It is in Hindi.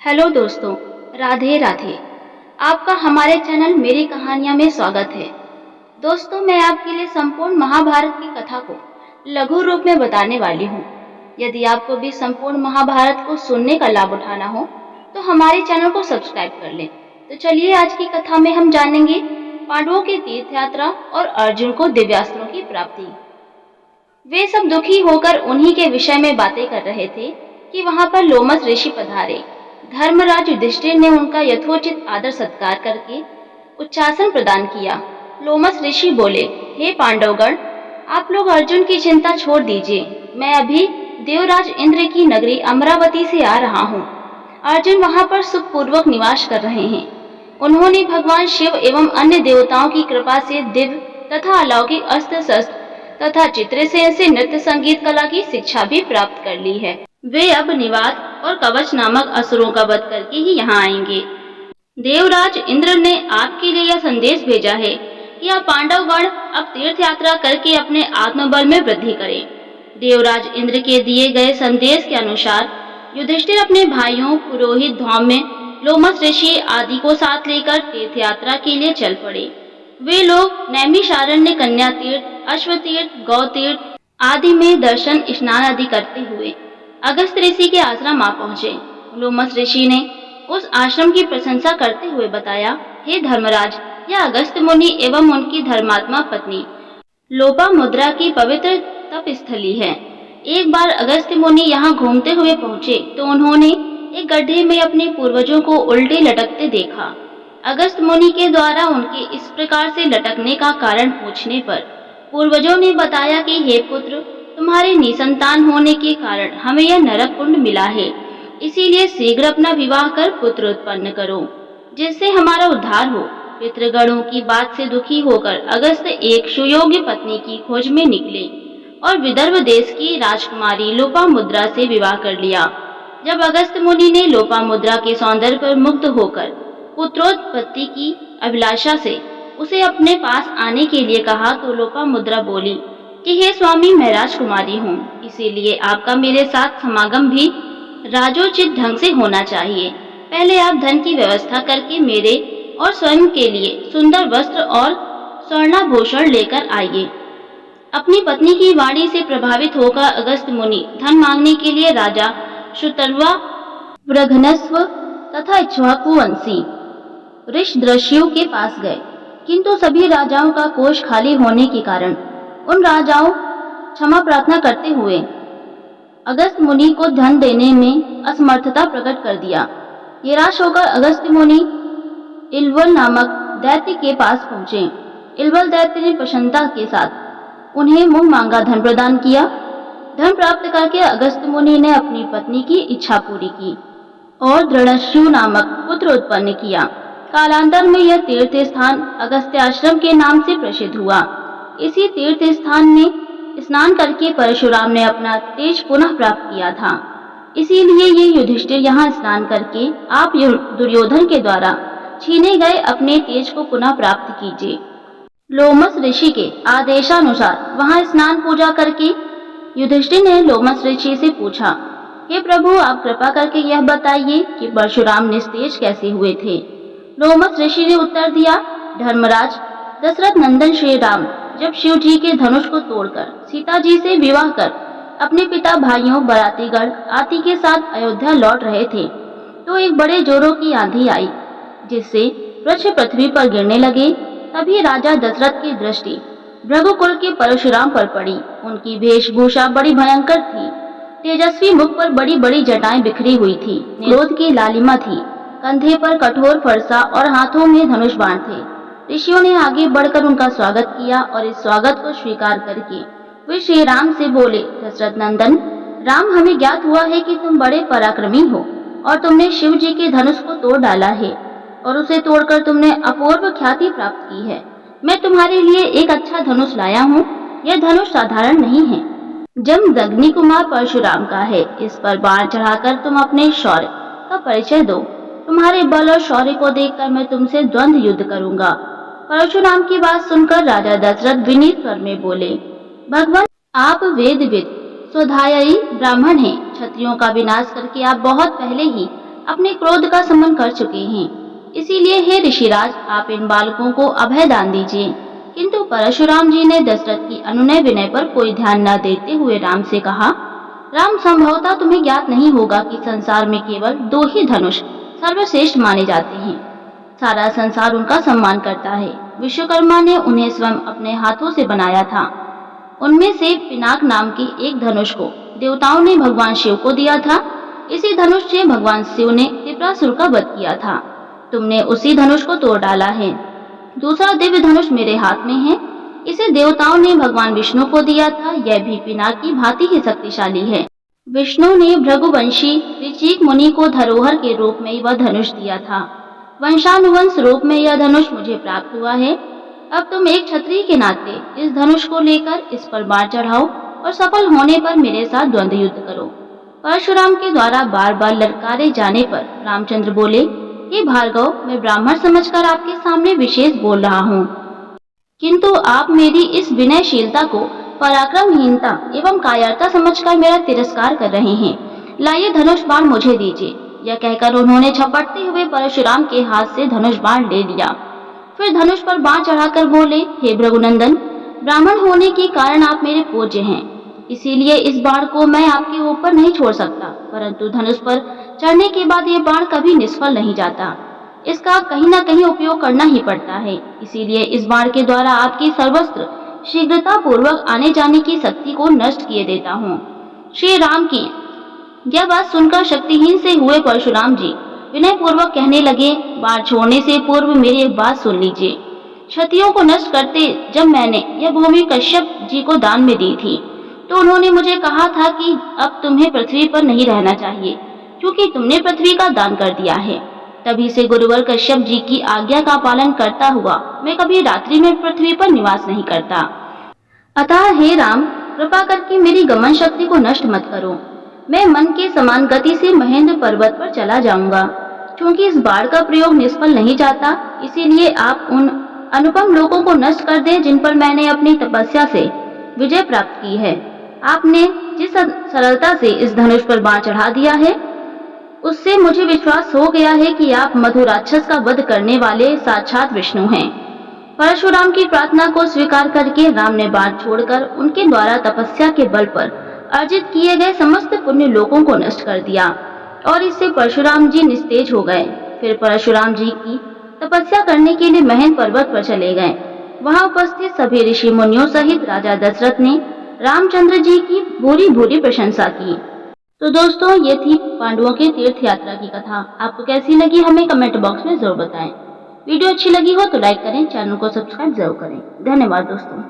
हेलो दोस्तों, राधे राधे। आपका हमारे चैनल मेरी कहानियाँ में स्वागत है। दोस्तों, मैं आपके लिए संपूर्ण महाभारत की कथा को लघु रूप में बताने वाली हूँ। यदि आपको भी संपूर्ण महाभारत को सुनने का लाभ उठाना हो तो हमारे चैनल को सब्सक्राइब कर लें। तो चलिए, आज की कथा में हम जानेंगे पांडवों की तीर्थ यात्रा और अर्जुन को दिव्यास्त्रों की प्राप्ति। वे सब दुखी होकर उन्हीं के विषय में बातें कर रहे थे कि वहां पर लोमस ऋषि पधारे। धर्मराज युधिष्ठिर ने उनका यथोचित आदर सत्कार करके उच्चासन प्रदान किया। लोमस ऋषि बोले, हे पांडवगण, आप लोग अर्जुन की चिंता छोड़ दीजिए। मैं अभी देवराज इंद्र की नगरी अमरावती से आ रहा हूँ। अर्जुन वहां पर सुखपूर्वक निवास कर रहे हैं। उन्होंने भगवान शिव एवं अन्य देवताओं की कृपा से दिव्य तथा अलौकिक अस्त्र शस्त्र तथा चित्रसेन से नृत्य संगीत कला की शिक्षा भी प्राप्त कर ली है। वे अब निवात और कवच नामक असुरों का वध करके ही यहाँ आएंगे। देवराज इंद्र ने आपके लिए यह संदेश भेजा है कि आप पांडवगण अब तीर्थ यात्रा करके अपने आत्मबल में वृद्धि करें। देवराज इंद्र के दिए गए संदेश के अनुसार युधिष्ठिर अपने भाइयों पुरोहित धौम्य, लोमस ऋषि आदि को साथ लेकर तीर्थ यात्रा के लिए चल पड़े। वे लोग नैमिषारण्य, कन्या तीर्थ, अश्व तीर्थ, गौ तीर्थ आदि में दर्शन स्नान आदि करते हुए अगस्त ऋषि के आश्रम आ पहुंचे। लोमस ऋषि ने उस आश्रम की प्रशंसा करते हुए बताया, हे धर्मराज, यह अगस्त मुनि एवं उनकी धर्मात्मा पत्नी लोपामुद्रा की पवित्र तप स्थली है। एक बार अगस्त मुनि यहाँ घूमते हुए पहुंचे तो उन्होंने एक गड्ढे में अपने पूर्वजों को उल्टे लटकते देखा। अगस्त मुनि के द्वारा उनके इस प्रकार से लटकने का कारण पूछने पर पूर्वजों ने बताया कि हे पुत्र, तुम्हारे निसंतान होने के कारण हमें यह नरक कुंड मिला है। इसीलिए शीघ्र अपना विवाह कर पुत्र उत्पन्न करो, जिससे हमारा उद्धार हो। पितृगणों की बात से दुखी होकर अगस्त एक सुयोग्य पत्नी की खोज में निकले और विदर्भ देश की राजकुमारी लोपामुद्रा से विवाह कर लिया। जब अगस्त मुनि ने लोपामुद्रा के सौंदर्य पर मुग्ध होकर पुत्रोत्पत्ति की अभिलाषा से उसे अपने पास आने के लिए कहा तो लोपामुद्रा बोली कि हे स्वामी, मैं राजकुमारी हूँ, इसीलिए आपका मेरे साथ समागम भी राजोचित ढंग से होना चाहिए। पहले आप धन की व्यवस्था करके मेरे और स्वयं के लिए सुंदर वस्त्र और स्वर्णाभूषण लेकर आइए। अपनी पत्नी की वाणी से प्रभावित होकर अगस्त मुनि धन मांगने के लिए राजा शुतर्वा, वृघनस्व तथा इक्ष्वाकुवंशी ऋषदृष्यु के पास गए, किंतु सभी राजाओं का कोष खाली होने के कारण उन राजाओं क्षमा प्रार्थना करते हुए अगस्त मुनि को धन देने में असमर्थता प्रकट कर दिया। निराश होकर अगस्त मुनि इल्वल नामक दैत्य के पास पहुंचे। इल्वल दैत्य ने प्रसन्नता के साथ उन्हें मुंह मांगा धन प्रदान किया। धन प्राप्त करके अगस्त मुनि ने अपनी पत्नी की इच्छा पूरी की और दृढ़स्यु नामक पुत्र उत्पन्न किया। कालांतर में यह तीर्थ स्थान अगस्त्याश्रम के नाम से प्रसिद्ध हुआ। इसी तीर्थ स्थान में स्नान करके परशुराम ने अपना तेज पुनः प्राप्त किया था। इसीलिए ये युधिष्ठिर यहाँ स्नान करके आप दुर्योधन के द्वारा छीने गए अपने तेज को पुनः प्राप्त कीजिए। लोमस ऋषि के आदेशानुसार वहाँ स्नान पूजा करके युधिष्ठिर ने लोमस ऋषि से पूछा, हे प्रभु, आप कृपा करके यह बताइए कि परशुराम निस्तेज कैसे हुए थे। लोमस ऋषि ने उत्तर दिया, धर्मराज, दशरथ नंदन श्री राम जब शिव जी के धनुष को तोड़कर सीता जी से विवाह कर अपने पिता, भाइयों, बरातीगण आदि के साथ अयोध्या लौट रहे थे तो एक बड़े जोरों की आंधी आई, जिससे वृक्ष पृथ्वी पर गिरने लगे। तभी राजा दशरथ की दृष्टि भृगुकुल के परशुराम पर पड़ी। उनकी वेशभूषा बड़ी भयंकर थी। तेजस्वी मुख पर बड़ी बड़ी जटाएं बिखरी हुई थी। क्रोध की लालिमा थी। कंधे पर कठोर फरसा और हाथों में धनुष बाण थे। ऋषियों ने आगे बढ़कर उनका स्वागत किया और इस स्वागत को स्वीकार करके वे श्री राम से बोले, दशरथ नंदन राम, हमें ज्ञात हुआ है कि तुम बड़े पराक्रमी हो और तुमने शिव जी के धनुष को तोड़ डाला है और उसे तोड़कर तुमने अपूर्व ख्याति प्राप्त की है। मैं तुम्हारे लिए एक अच्छा धनुष लाया हूँ। यह धनुष साधारण नहीं है, जमदग्नि कुमार परशुराम का है। इस पर बाण चढ़ाकर तुम अपने शौर्य का परिचय दो। तुम्हारे बल और शौर्य को देखकर मैं तुमसे द्वंद्व युद्ध करूंगा। परशुराम की बात सुनकर राजा दशरथ विनीत स्वर में बोले, भगवान, आप वेदविद स्वधायी ब्राह्मण हैं। क्षत्रियों का विनाश करके आप बहुत पहले ही अपने क्रोध का समन कर चुके हैं। इसीलिए हे ऋषिराज, आप इन बालकों को अभय दान दीजिए। किंतु परशुराम जी ने दशरथ की अनुनय विनय पर कोई ध्यान न देते हुए राम से कहा, राम, संभवतः तुम्हें ज्ञात नहीं होगा कि संसार में केवल 2 ही धनुष सर्वश्रेष्ठ माने जाते हैं। सारा संसार उनका सम्मान करता है। विश्वकर्मा ने उन्हें स्वयं अपने हाथों से बनाया था। उनमें से पिनाक नाम के एक धनुष को देवताओं ने भगवान शिव को दिया था। इसी धनुष से भगवान शिव ने त्रिपुरासुर का वध किया था। तुमने उसी धनुष को तोड़ डाला है। दूसरा दिव्य धनुष मेरे हाथ में है। इसे देवताओं ने भगवान विष्णु को दिया था। यह भी पिनाक की भांति ही शक्तिशाली है। विष्णु ने भृगुवंशी ऋचिक मुनि को धरोहर के रूप में वह धनुष दिया था। वंशानुवंश रूप में यह धनुष मुझे प्राप्त हुआ है। अब तुम एक क्षत्रिय के नाते इस धनुष को लेकर इस पर बाण चढ़ाओ और सफल होने पर मेरे साथ द्वंद्व युद्ध करो। परशुराम के द्वारा बार बार ललकारे जाने पर रामचंद्र बोले, हे भार्गव, मैं ब्राह्मण समझकर आपके सामने विशेष बोल रहा हूँ, किंतु आप मेरी इस विनयशीलता को पराक्रमहीनता एवं कायरता समझकर मेरा तिरस्कार कर रहे हैं। लाइए, धनुष बाण मुझे दीजिए। यह कहकर उन्होंने झपटते हुए परशुराम के हाथ से धनुष बाण ले लिया। फिर धनुष पर बाण चढ़ाकर बोले, हे भृगुनंदन, ब्राह्मण होने के कारण आप मेरे पूज्य हैं, इसीलिए इस बाण को मैं आपके ऊपर नहीं छोड़ सकता। परंतु धनुष पर चढ़ने के बाद ये बाण कभी निष्फल नहीं जाता। इसका कहीं न कहीं उपयोग करना ही पड़ता है। इसीलिए इस बाण के द्वारा आपकी सर्वस्त्र शीघ्रता पूर्वक आने जाने की शक्ति को नष्ट किए देता हूँ। श्री राम की यह बात सुनकर शक्तिहीन से हुए परशुराम जी विनय पूर्वक कहने लगे, बाण छोड़ने से पूर्व मेरी एक बात सुन लीजिए। क्षत्रियों को नष्ट करते जब मैंने यह भूमि कश्यप जी को दान में दी थी, तो उन्होंने मुझे कहा था कि अब तुम्हें पृथ्वी पर नहीं रहना चाहिए, क्योंकि तुमने पृथ्वी का दान कर दिया है। तभी से गुरुवर कश्यप जी की आज्ञा का पालन करता हुआ मैं कभी रात्रि में पृथ्वी पर निवास नहीं करता। अतः हे राम, कृपा करके मेरी गमन शक्ति को नष्ट मत करो। मैं मन के समान गति से महेंद्र पर्वत पर चला जाऊंगा। क्योंकि इस बाण का प्रयोग निष्फल नहीं जाता, इसीलिए आप उन अनुपम लोगों को नष्ट कर दें जिन पर मैंने अपनी तपस्या से विजय प्राप्त की है। आपने जिस सरलता से इस धनुष पर बाण चढ़ा दिया है, उससे मुझे विश्वास हो गया है कि आप मधु राक्षस का वध करने वाले साक्षात विष्णु हैं। परशुराम की प्रार्थना को स्वीकार करके राम ने बाण छोड़कर उनके द्वारा तपस्या के बल पर अर्जित किए गए समस्त पुण्य लोगों को नष्ट कर दिया और इससे परशुराम जी निस्तेज हो गए। फिर परशुराम जी की तपस्या करने के लिए महेंद्र पर्वत पर चले गए। वहां उपस्थित सभी ऋषि मुनियों सहित राजा दशरथ ने रामचंद्र जी की भूरी भूरी प्रशंसा की। तो दोस्तों, ये थी पांडवों की तीर्थ यात्रा की कथा। आपको कैसी लगी हमें कमेंट बॉक्स में जरूर बताएं। वीडियो अच्छी लगी हो तो लाइक करें, चैनल को सब्सक्राइब जरूर करें। धन्यवाद दोस्तों।